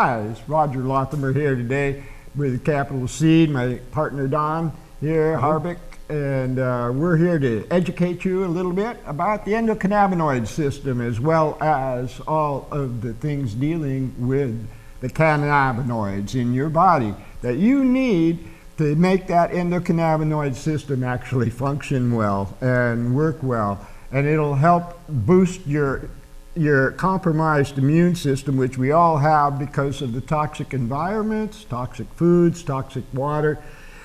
Hi, it's Roger Lothamer here today with a capital C, my partner Don here, Harvick, and we're here to educate you a little bit about the endocannabinoid system as well as all of the things dealing with the cannabinoids in your body that you need to make that endocannabinoid system actually function well and work well. And it'll help boost your compromised immune system, which we all have because of the toxic environments, toxic foods, toxic water,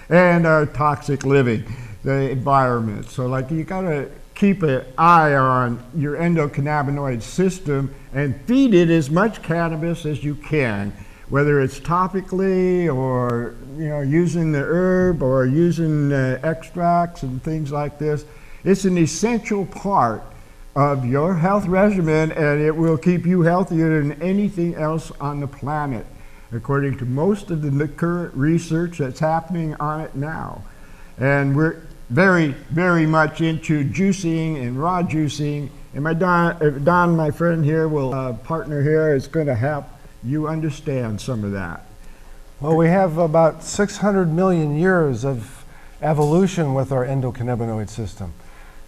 and our toxic living, the environment. So like you gotta keep an eye on your endocannabinoid system and feed it as much cannabis as you can, whether it's topically or using the herb or using extracts and things like this. It's an essential part of your health regimen, and it will keep you healthier than anything else on the planet, according to most of the current research that's happening on it now. And we're very, very much into juicing and raw juicing. And my Don, my friend here, partner here, is going to help you understand some of that. Well, we have about 600 million years of evolution with our endocannabinoid system.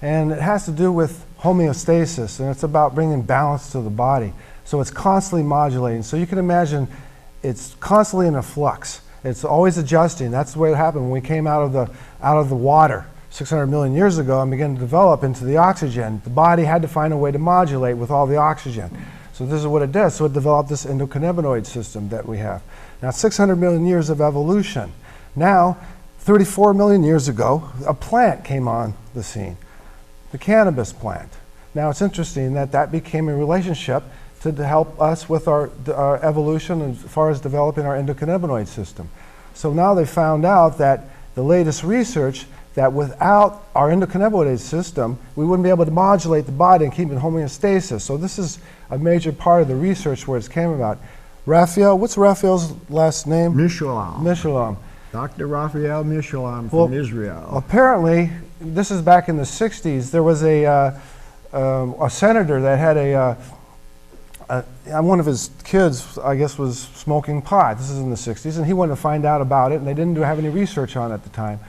And it has to do with homeostasis, and it's about bringing balance to the body. So it's constantly modulating. So you can imagine it's constantly in a flux. It's always adjusting. That's the way it happened when we came out of the water 600 million years ago and began to develop into the oxygen. The body had to find a way to modulate with all the oxygen. So this is what it does. So it developed this endocannabinoid system that we have. Now 600 million years of evolution. Now 34 million years ago, a plant came on the scene. The cannabis plant. Now it's interesting that became a relationship to help us with our evolution as far as developing our endocannabinoid system. So now they found out that the latest research that without our endocannabinoid system, we wouldn't be able to modulate the body and keep it in homeostasis. So this is a major part of the research where it came about. Raphael, what's Raphael's last name? Mishulam. Mishulam. Dr. Raphael Mishulam from Israel. Apparently, this is back in the 60s, there was a senator that had one of his kids, I guess, was smoking pot. This is in the 60s, and he wanted to find out about it, and they didn't have any research on it at the time.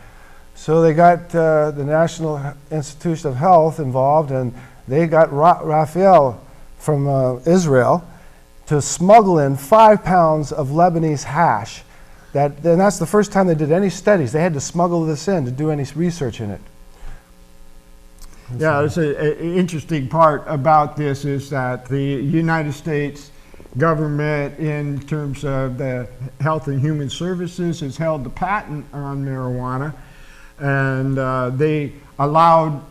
So they got the National Institute of Health involved, and they got Raphael from Israel to smuggle in 5 pounds of Lebanese hash. And that's the first time they did any studies. They had to smuggle this in to do any research in it. Yeah, it's an interesting part about this is that the United States government, in terms of the Health and Human Services, has held the patent on marijuana, and they allowed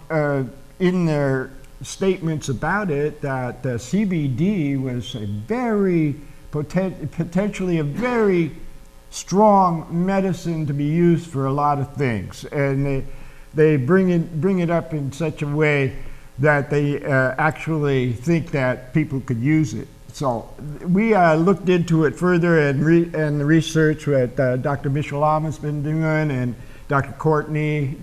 in their statements about it that CBD was a very potentially a very strong medicine to be used for a lot of things, and they bring it up in such a way that they actually think that people could use it. So we looked into it further, and the research that Dr. Mishulam has been doing, and Dr. Courtney,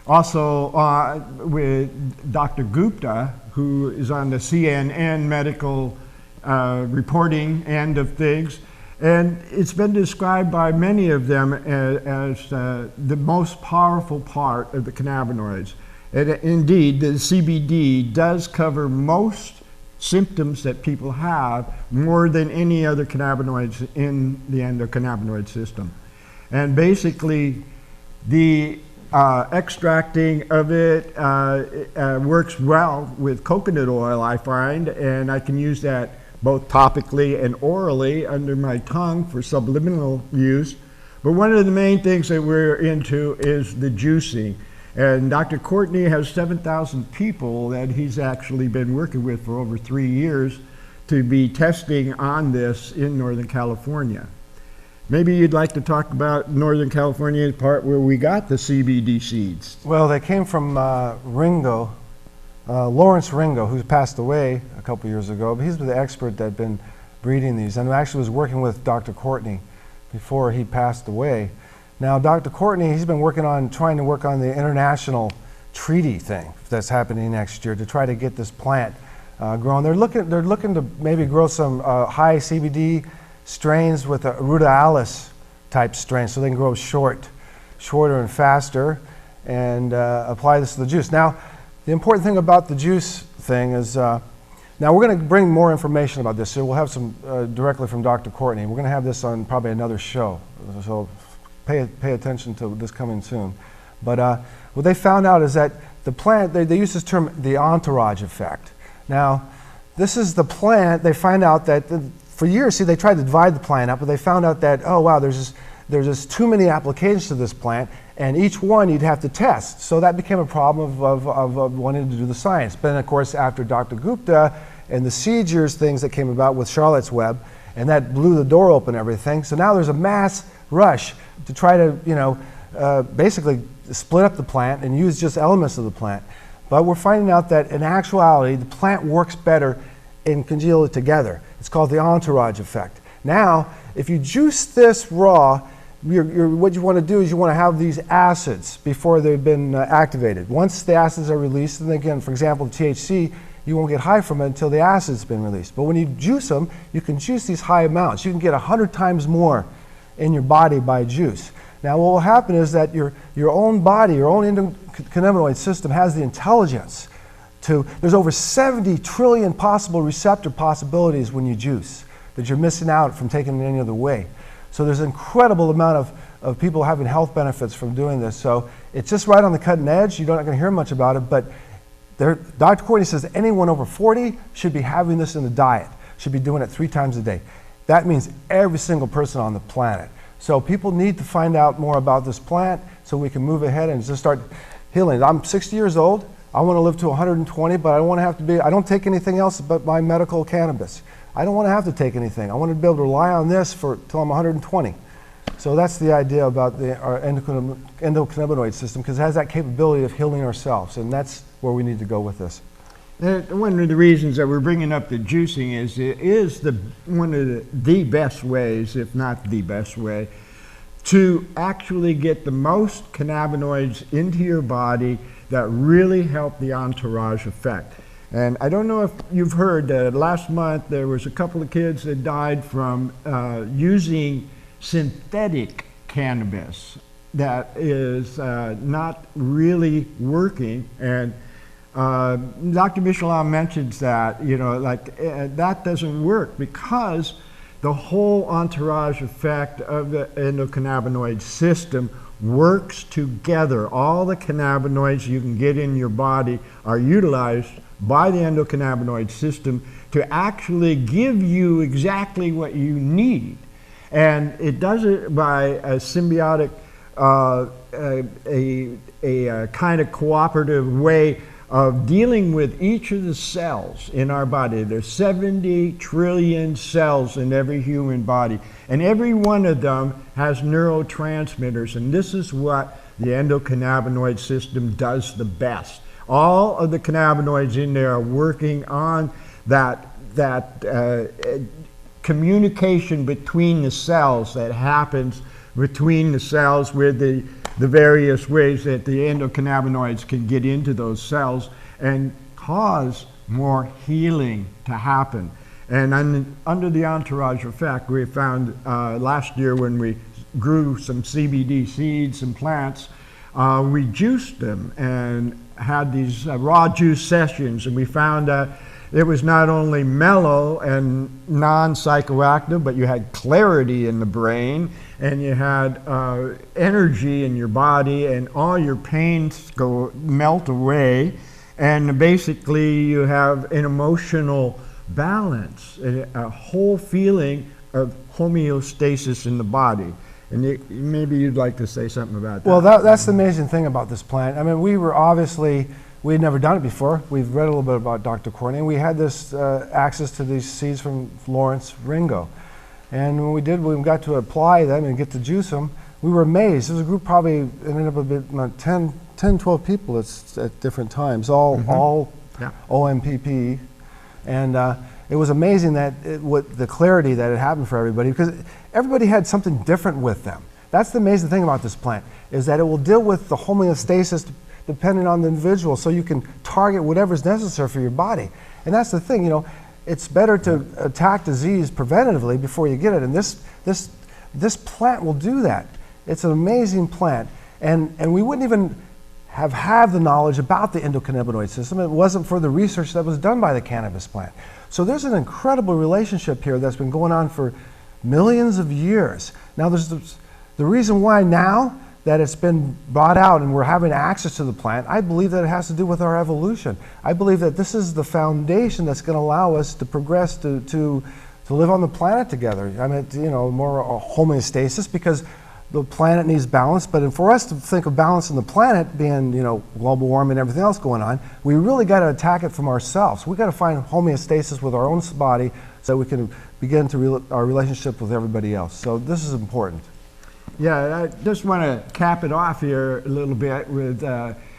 also with Dr. Gupta, who is on the CNN medical reporting end of things. And it's been described by many of them as the most powerful part of the cannabinoids. And indeed, the CBD does cover most symptoms that people have more than any other cannabinoids in the endocannabinoid system. And basically, the extracting of it works well with coconut oil, I find, and I can use that both topically and orally under my tongue for subliminal use. But one of the main things that we're into is the juicing. And Dr. Courtney has 7,000 people that he's actually been working with for over 3 years to be testing on this in Northern California. Maybe you'd like to talk about Northern California, the part where we got the CBD seeds. Well, they came from Ringo, Lawrence Ringo, who passed away a couple years ago, but he's the expert that had been breeding these, and actually was working with Dr. Courtney before he passed away. Now, Dr. Courtney, he's been trying to work on the international treaty thing that's happening next year to try to get this plant grown. They're looking to maybe grow some high CBD strains with a rudaalis type strain, so they can grow shorter and faster, and apply this to the juice. Now, the important thing about the juice thing is, now we're going to bring more information about this. So we'll have some directly from Dr. Courtney. We're going to have this on probably another show, so pay attention to this coming soon. But what they found out is that the plant, they use this term, the entourage effect. Now, this is the plant. They find out that for years, see, they tried to divide the plant up, but they found out that, oh wow, there's just too many applications to this plant, and each one you'd have to test. So that became a problem of wanting to do the science. But then, of course, after Dr. Gupta and the seizures things that came about with Charlotte's Web, and that blew the door open and everything. So now there's a mass rush to try to, basically split up the plant and use just elements of the plant. But we're finding out that in actuality, the plant works better in congealed together. It's called the entourage effect. Now, if you juice this raw, what you want to do is you want to have these acids before they've been activated. Once the acids are released, and again, for example, the THC, you won't get high from it until the acid's been released. But when you juice them, you can juice these high amounts. You can get 100 times more in your body by juice. Now, what will happen is that your own body, your own endocannabinoid system has the intelligence there's over 70 trillion possible receptor possibilities when you juice that you're missing out from taking it any other way. So there's an incredible amount of people having health benefits from doing this. So it's just right on the cutting edge. You're not going to hear much about it, but Dr. Courtney says anyone over 40 should be having this in the diet, should be doing it 3 times a day. That means every single person on the planet. So people need to find out more about this plant so we can move ahead and just start healing. I'm 60 years old. I want to live to 120, but I don't want to have to I don't take anything else but my medical cannabis. I don't want to have to take anything. I want to be able to rely on this till I'm 120. So that's the idea about our endocannabinoid system, because it has that capability of healing ourselves, and that's where we need to go with this. One of the reasons that we're bringing up the juicing is it is one of the best ways, if not the best way, to actually get the most cannabinoids into your body that really help the entourage effect. And I don't know if you've heard that last month there was a couple of kids that died from using synthetic cannabis that is not really working. And Dr. Michelin mentions that, that doesn't work because the whole entourage effect of the endocannabinoid system works together. All the cannabinoids you can get in your body are utilized by the endocannabinoid system to actually give you exactly what you need. And it does it by a symbiotic, a kind of cooperative way of dealing with each of the cells in our body. There's 70 trillion cells in every human body, and every one of them has neurotransmitters, and this is what the endocannabinoid system does the best. All of the cannabinoids in there are working on that communication between the cells that happens between the cells with the various ways that the endocannabinoids can get into those cells and cause more healing to happen. And under the entourage effect, we found last year when we grew some CBD seeds and plants, we juiced them and had these raw juice sessions, and we found that it was not only mellow and non-psychoactive, but you had clarity in the brain, and you had energy in your body, and all your pains melt away, and basically you have an emotional balance, a whole feeling of homeostasis in the body. And maybe you'd like to say something about that. Well, that's the amazing thing about this plant. I mean, we had never done it before. We've read a little bit about Dr. Courtney, and we had this access to these seeds from Lawrence Ringo. And when we got to apply them and get to juice them, we were amazed. There was a group probably ended up about 10, 12 people at different times, all OMPP. And it was amazing what the clarity that had happened for everybody, because everybody had something different with them. That's the amazing thing about this plant, is that it will deal with the homeostasis depending on the individual, so you can target whatever's necessary for your body. And that's the thing, you know, it's better to attack disease preventatively before you get it. And this plant will do that. It's an amazing plant. And we wouldn't even have the knowledge about the endocannabinoid system if it wasn't for the research that was done by the cannabis plant. So there's an incredible relationship here that's been going on for millions of years. Now there's the reason why now that it's been brought out and we're having access to the plant, I believe that it has to do with our evolution. I believe that this is the foundation that's going to allow us to progress to live on the planet together. I mean, you know, more homeostasis, because the planet needs balance, but for us to think of balance in the planet being, you know, global warming and everything else going on, we really got to attack it from ourselves. We got to find homeostasis with our own body so we can begin to our relationship with everybody else. So this is important. Yeah, I just want to cap it off here a little bit with,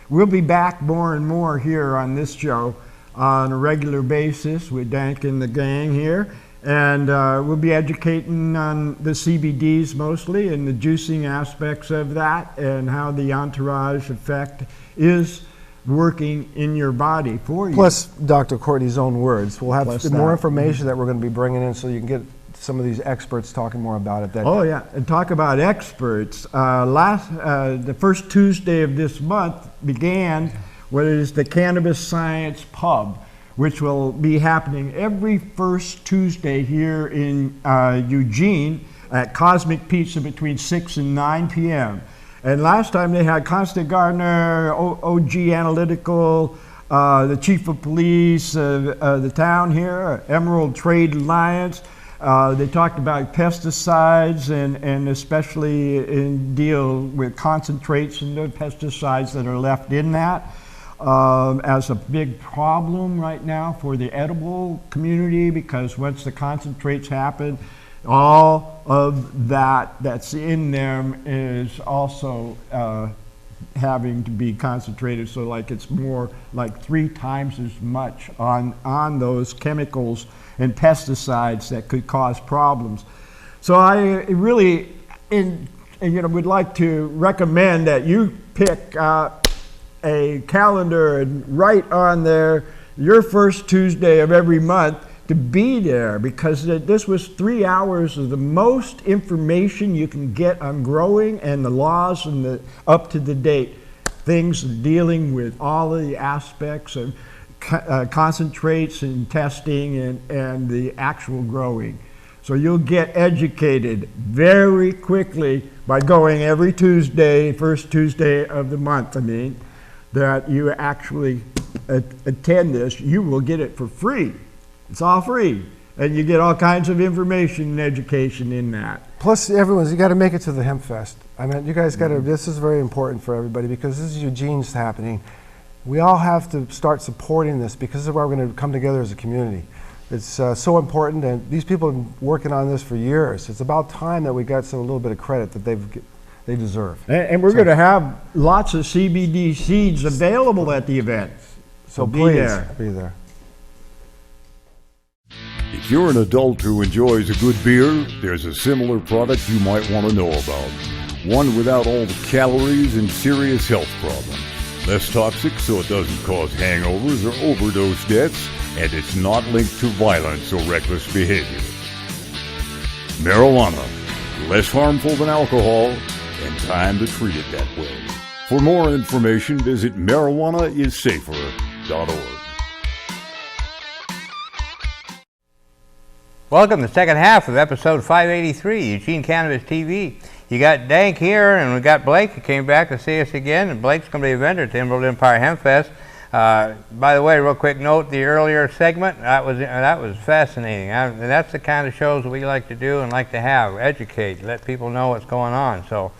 we'll be back more and more here on this show on a regular basis with DanK and the gang here. And we'll be educating on the CBDs mostly and the juicing aspects of that and how the entourage effect is working in your body for you. Plus Dr. Courtney's own words. We'll have more information Mm-hmm. that we're going to be bringing in so you can get some of these experts talking more about it. Oh yeah, and talk about experts. The first Tuesday of this month began what is the Cannabis Science Pub, which will be happening every first Tuesday here in Eugene at Cosmic Pizza between 6 and 9 p.m. And last time they had Constant Gardner, OG Analytical, the Chief of Police, the town here, Emerald Trade Alliance. They talked about pesticides and especially in deal with concentrates and the pesticides that are left in that. As a big problem right now for the edible community, because once the concentrates happen, all of that's in them is also having to be concentrated. So like it's more like 3 times as much on those chemicals and pesticides that could cause problems. So I really would like to recommend that you pick a calendar and write on there your first Tuesday of every month to be there, because this was 3 hours of the most information you can get on growing and the laws and the up to the date things dealing with all of the aspects of concentrates and testing and the actual growing. So you'll get educated very quickly by going every Tuesday, first Tuesday of the month. I mean, that you actually attend this, you will get it for free. It's all free. And you get all kinds of information and education in that. Plus, you got to make it to the Hempfest. I mean, you guys got to, this is very important for everybody because this is Eugene's happening. We all have to start supporting this because this is where we're going to come together as a community. It's so important, and these people have been working on this for years. It's about time that we got a little bit of credit that they deserve. And we're going to have lots of CBD seeds available at the event. So please be there. If you're an adult who enjoys a good beer, there's a similar product you might want to know about. One without all the calories and serious health problems. Less toxic so it doesn't cause hangovers or overdose deaths, and it's not linked to violence or reckless behavior. Marijuana. Less harmful than alcohol, and time to treat it that way. For more information, visit marijuanaissafer.org. Welcome to the second half of episode 583, Eugene Cannabis TV. You got DanK here, and we got Blake who came back to see us again, and Blake's going to be a vendor at the Emerald Empire Hempfest. By the way, real quick note, the earlier segment, that was fascinating. And that's the kind of shows we like to do and like to have, educate, let people know what's going on. So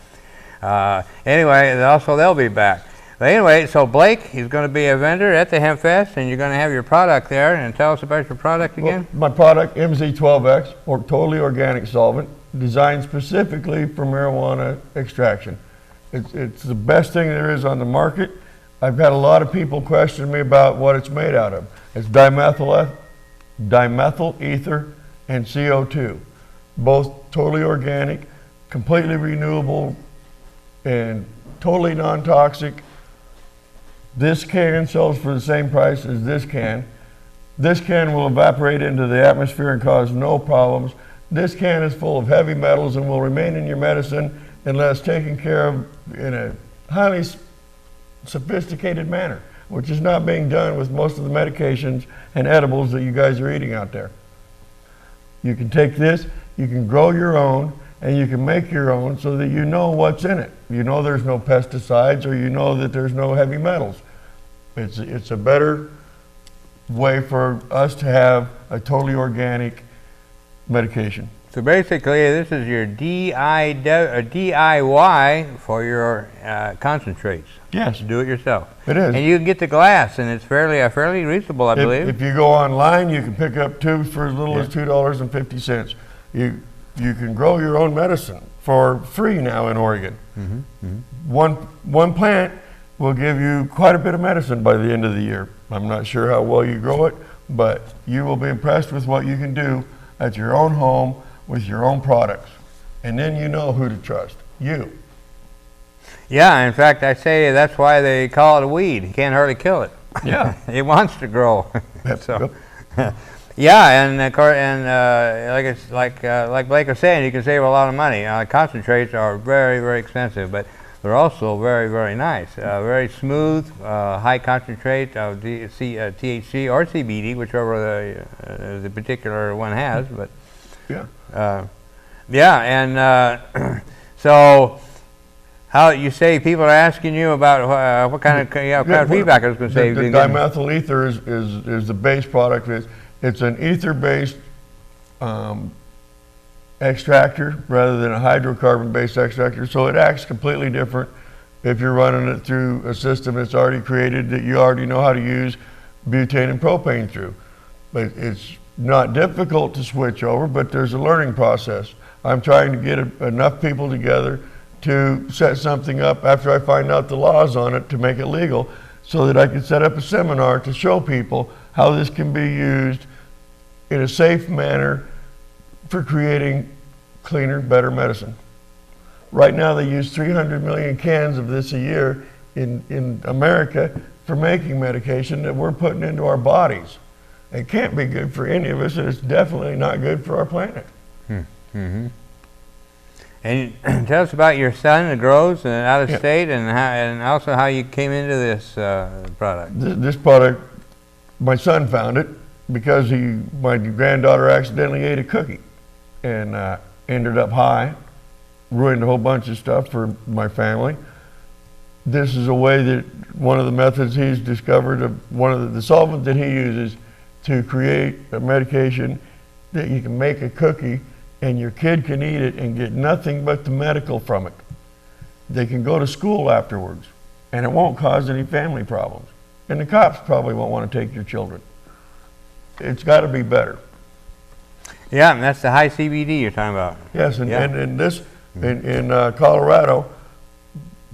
anyway, also they'll be back. But anyway, so Blake, he's going to be a vendor at the Hempfest, and you're going to have your product there. And tell us about your product again. Well, my product, MZ12X, or totally organic solvent, designed specifically for marijuana extraction. It's the best thing there is on the market. I've had a lot of people question me about what it's made out of. It's dimethyl ether and CO2, both totally organic, completely renewable, and totally non-toxic. This can sells for the same price as this can. This can will evaporate into the atmosphere and cause no problems. This can is full of heavy metals and will remain in your medicine unless taken care of in a highly sophisticated manner, which is not being done with most of the medications and edibles that you guys are eating out there. You can take this, you can grow your own, and you can make your own so that you know what's in it. You know there's no pesticides, or you know that there's no heavy metals. It's a better way for us to have a totally organic medication. So basically, this is your DIY for your concentrates. Yes. Do it yourself. It is. And you can get the glass, and it's fairly reasonable, I believe. If you go online, you can pick up tubes for as little as $2.50. You can grow your own medicine for free now in Oregon. One plant will give you quite a bit of medicine by the end of the year. I'm not sure how well you grow it, but you will be impressed with what you can do at your own home with your own products. And then you know who to trust. You. Yeah, in fact, I say that's why they call it a weed. You can't hardly kill it. Yeah. It wants to grow. So, yeah, and like Blake was saying, you can save a lot of money. Concentrates are very expensive, but they're also very nice. Very smooth, high concentrate of THC or CBD, whichever the particular one has. But so. How you say people are asking you about what kind of feedback I was going to say. The dimethyl ether is the base product. It's an ether-based extractor rather than a hydrocarbon-based extractor, so it acts completely different if you're running it through a system that's already created that you already know how to use butane and propane through. But it's not difficult to switch over, but there's a learning process. I'm trying to get enough people together to set something up after I find out the laws on it to make it legal, so that I can set up a seminar to show people how this can be used in a safe manner for creating cleaner, better medicine. Right now they use 300 million cans of this a year in America for making medication that we're putting into our bodies. It can't be good for any of us, and it's definitely not good for our planet. And tell us about your son that grows out of state, and also how you came into this product. This product, my son found it because my granddaughter accidentally ate a cookie and ended up high, ruined a whole bunch of stuff for my family. This is a way that one of the methods he's discovered of one of the solvent that he uses to create a medication that you can make a cookie and your kid can eat it and get nothing but the medical from it. They can go to school afterwards, and it won't cause any family problems. And the cops probably won't want to take your children. It's got to be better. Yeah, and that's the high CBD you're talking about. Yes, and in Colorado,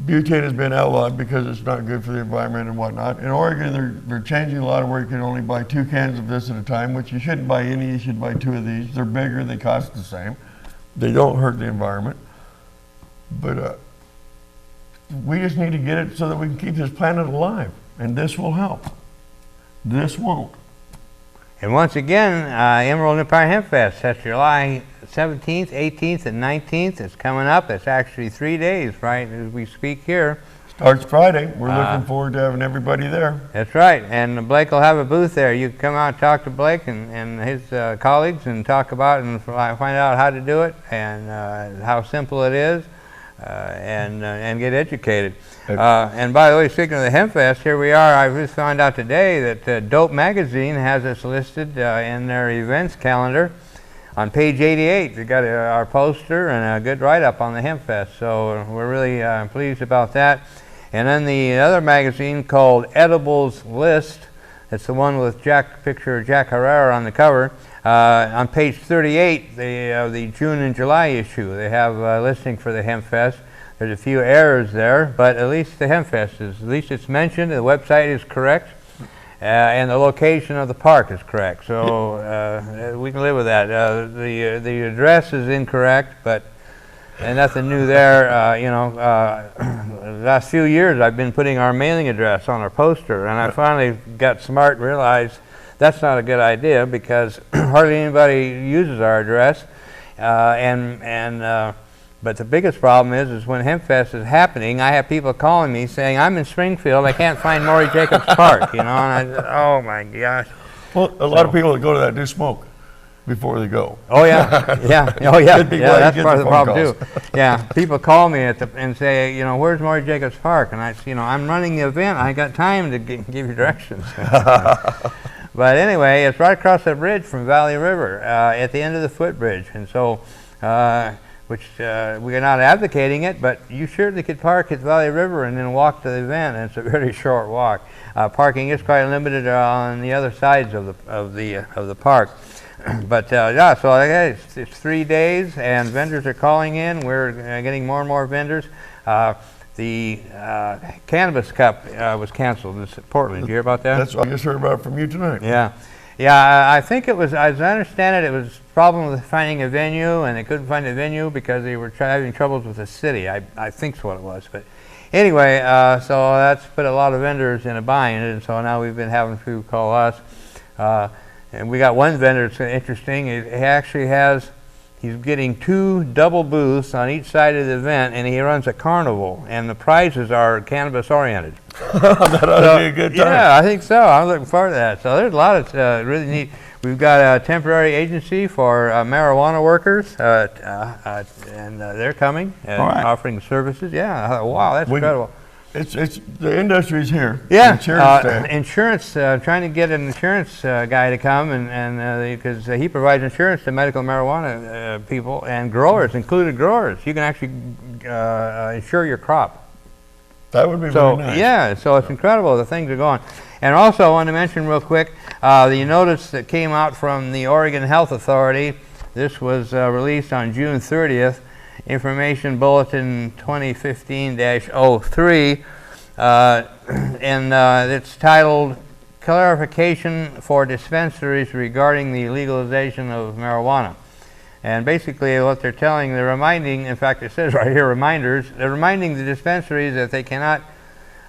butane has been outlawed because it's not good for the environment and whatnot. In Oregon, they're changing a lot of where you can only buy 2 cans of this at a time, which you shouldn't buy any, you should buy 2 of these. They're bigger, they cost the same. They don't hurt the environment. But we just need to get it so that we can keep this planet alive, and this will help. This won't. And once again, Emerald Empire Hempfest, that's July 17th, 18th, and 19th. It's coming up. It's actually 3 days, right, as we speak here. Starts Friday. We're looking forward to having everybody there. That's right. And Blake will have a booth there. You can come out and talk to Blake and his colleagues and talk about and find out how to do it and how simple it is and get educated. And by the way, speaking of the Hempfest, here we are. I just found out today that Dope Magazine has us listed in their events calendar. On page 88, we got our poster and a good write-up on the Hempfest, so we're really pleased about that. And then the other magazine called Edibles List, it's the one with picture of Jack Herrera on the cover. On page 38, the June and July issue, they have a listing for the Hempfest. There's a few errors there, but at least the Hempfest is, at least it's mentioned, the website is correct. And the location of the park is correct, so we can live with that. The address is incorrect, but nothing new there. last few years I've been putting our mailing address on our poster, and I finally got smart and realized that's not a good idea because hardly anybody uses our address. But the biggest problem is when Hempfest is happening, I have people calling me saying, I'm in Springfield, I can't find Maury Jacobs Park, you know, and I said, oh my gosh. Well, a lot of people that go to that do smoke before they go. Oh yeah, yeah, oh yeah, yeah, that's part of the problem too. Yeah, people call me and say, you know, where's Maury Jacobs Park? And I say, you know, I'm running the event, I got time to give you directions. But anyway, it's right across the bridge from Valley River, at the end of the footbridge, and so, we're not advocating it, but you surely could park at Valley River and then walk to the event, and it's a very short walk. Parking is quite limited on the other sides of the park. But yeah, so okay, it's 3 days, and vendors are calling in. We're getting more and more vendors. The Cannabis Cup was canceled in Portland. Did you hear about that? That's I just heard about it from you tonight. Yeah. Yeah, I think it was, as I understand it, it was a problem with finding a venue, and they couldn't find a venue because they were having troubles with the city. I think so what it was. But anyway, so that's put a lot of vendors in a bind, and so now we've been having people call us. And we got one vendor that's interesting. He actually has, he's getting 2 double booths on each side of the event, and he runs a carnival, and the prizes are cannabis oriented. That ought to be a good time. Yeah, I think so. I'm looking forward to that. So there's a lot of really neat. We've got a temporary agency for marijuana workers, and they're coming and offering services. Yeah, wow, that's incredible. It's the industry's here. Yeah, insurance. trying to get an insurance guy to come, and because he provides insurance to medical marijuana people and growers, included growers. You can actually insure your crop. That would be very nice. Yeah, so it's incredible the things are going. And also I want to mention real quick the notice that came out from the Oregon Health Authority. This was released on June 30th, Information Bulletin 2015-03, and it's titled Clarification for Dispensaries Regarding the Legalization of Marijuana. And basically what they're reminding, in fact it says right here, reminders, they're reminding the dispensaries that they cannot,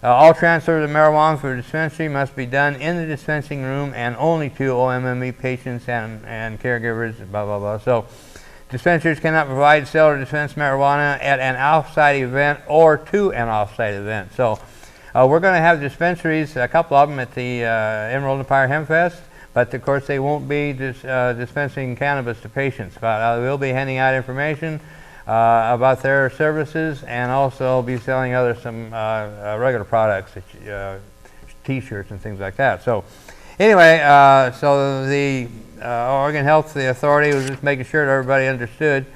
all transfers of marijuana for dispensary must be done in the dispensing room and only to OMME patients and caregivers, blah, blah, blah. So dispensaries cannot provide, sell, or dispense marijuana at an off-site event or to an off-site event. So we're going to have dispensaries, a couple of them at the Emerald Empire Hempfest. But of course they won't be dispensing cannabis to patients. But we'll be handing out information about their services, and also be selling some regular products, T-shirts and things like that. So anyway, so the Oregon Health Authority was just making sure that everybody understood.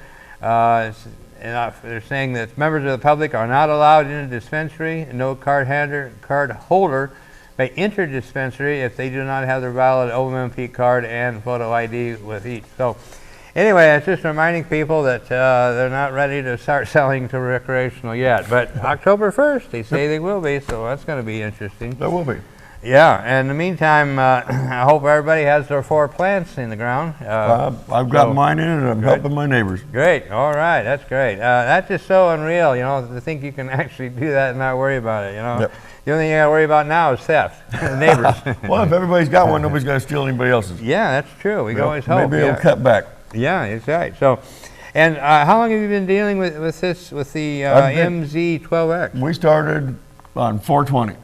And they're saying that members of the public are not allowed in a dispensary. No card holder may enter dispensary if they do not have their valid OMMP card and photo ID with each. So anyway, it's just reminding people that they're not ready to start selling to recreational yet. But October 1st, they say they will be, so that's going to be interesting. That will be. Yeah, and in the meantime, I hope everybody has their 4 plants in the ground. I've got mine in, and I'm helping my neighbors. Great, all right, that's great. That's just so unreal, you know, to think you can actually do that and not worry about it, you know. Yep. The only thing you got to worry about now is theft, the neighbors. Well, if everybody's got one, nobody's got to steal anybody else's. Yeah, that's true. We can always hope. Maybe it'll cut back. Yeah, that's right. So, and how long have you been dealing with this, with the MZ12X? We started on 4/20.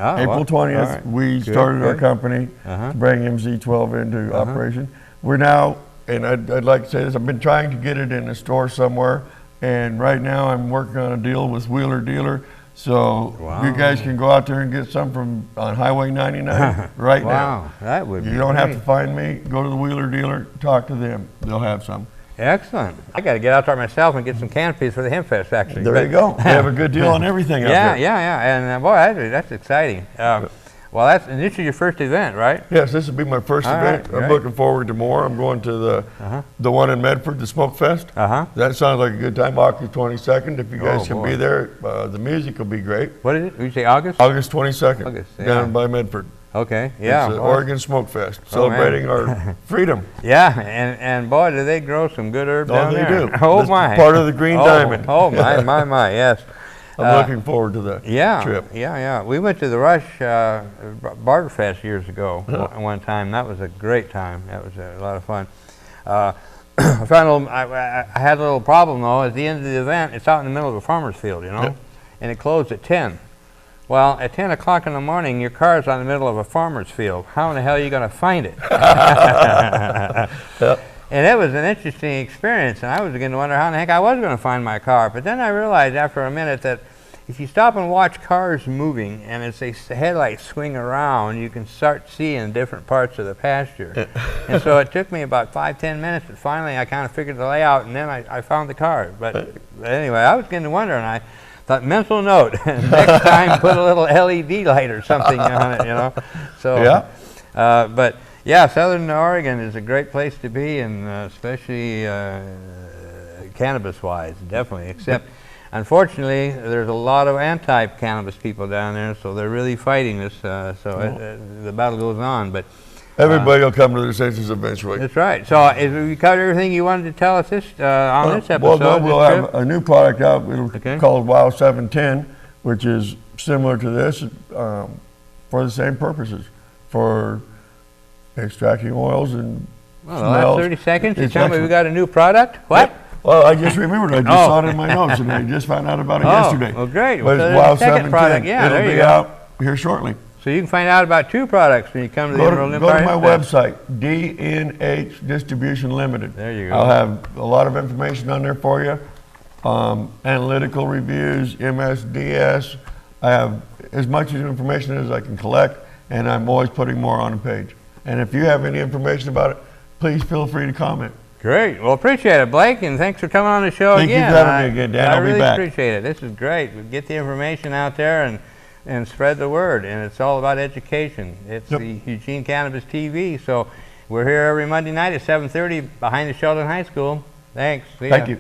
Oh, April 20th, right. we started our company to bring MZ12 into operation. We're now, and I'd like to say this, I've been trying to get it in a store somewhere, and right now I'm working on a deal with Wheeler Dealer. So you guys can go out there and get some on Highway 99 right now. Wow, that would be You don't great. have to find me. Go to the Wheeler Dealer, talk to them. They'll have some. Excellent. I got to get out there myself and get some canopies for the Hempfest, actually. There you go. We have a good deal on everything out there. Yeah. And boy, that's exciting. Well, and this is your first event, right? Yes, this will be my first event. Right, I'm looking forward to more. I'm going to the one in Medford, the Smoke Fest. That sounds like a good time, August 22nd. If you guys can be there, the music will be great. What is it? You say August? August 22nd, August, down by Medford. Okay, yeah. It's the Oregon Smoke Fest, celebrating our freedom. Yeah, and boy, do they grow some good herb down there. They do. Oh, That's my. part of the Green Diamond. Oh, my, yes. I'm looking forward to the trip. Yeah. We went to the Rush Barter Fest years ago one time. That was a great time. That was a lot of fun. I found I had a little problem though. At the end of the event, it's out in the middle of a farmer's field, you know, and it closed at 10. Well, at 10 o'clock in the morning, your car's out in the middle of a farmer's field. How in the hell are you going to find it? And it was an interesting experience, and I was beginning to wonder how in the heck I was going to find my car. But then I realized after a minute that if you stop and watch cars moving, and as the headlights swing around, you can start seeing different parts of the pasture. And so it took me about 5-10 minutes, but finally I kind of figured the layout, and then I found the car. But anyway, I was beginning to wonder, and I thought, mental note, next time put a little LED light or something on it, you know. So, but yeah, Southern Oregon is a great place to be, and especially cannabis-wise, definitely. Except, unfortunately, there's a lot of anti-cannabis people down there, so they're really fighting this. The battle goes on, but everybody will come to their senses eventually. That's right. So, we covered everything you wanted to tell us on this episode. Well, we'll have a new product out. It'll called Wow 710, which is similar to this for the same purposes, for extracting oils and well, smells. The last 30 seconds, you tell me we got a new product? What? Well, I just remembered. I just saw it in my notes, and I just found out about it yesterday. Oh, great. But Well, it's Wow second 710. product. Yeah, It'll there you be go. out here shortly. So you can find out about 2 products when you come to the Emerald Go Empire to my Hempfest. website, DNH Distribution Limited. There you go. I'll have a lot of information on there for you. Analytical reviews, MSDS. I have as much information as I can collect, and I'm always putting more on the page. And if you have any information about it, please feel free to comment. Great. Well, appreciate it, Blake, and thanks for coming on the show Thank you again. for having me again, Dan. I'll be really back. appreciate it. This is great. We get the information out there and spread the word, and it's all about education. It's the Eugene Cannabis TV, so we're here every Monday night at 7:30 behind the Sheldon High School. Thanks. See ya. Thank you.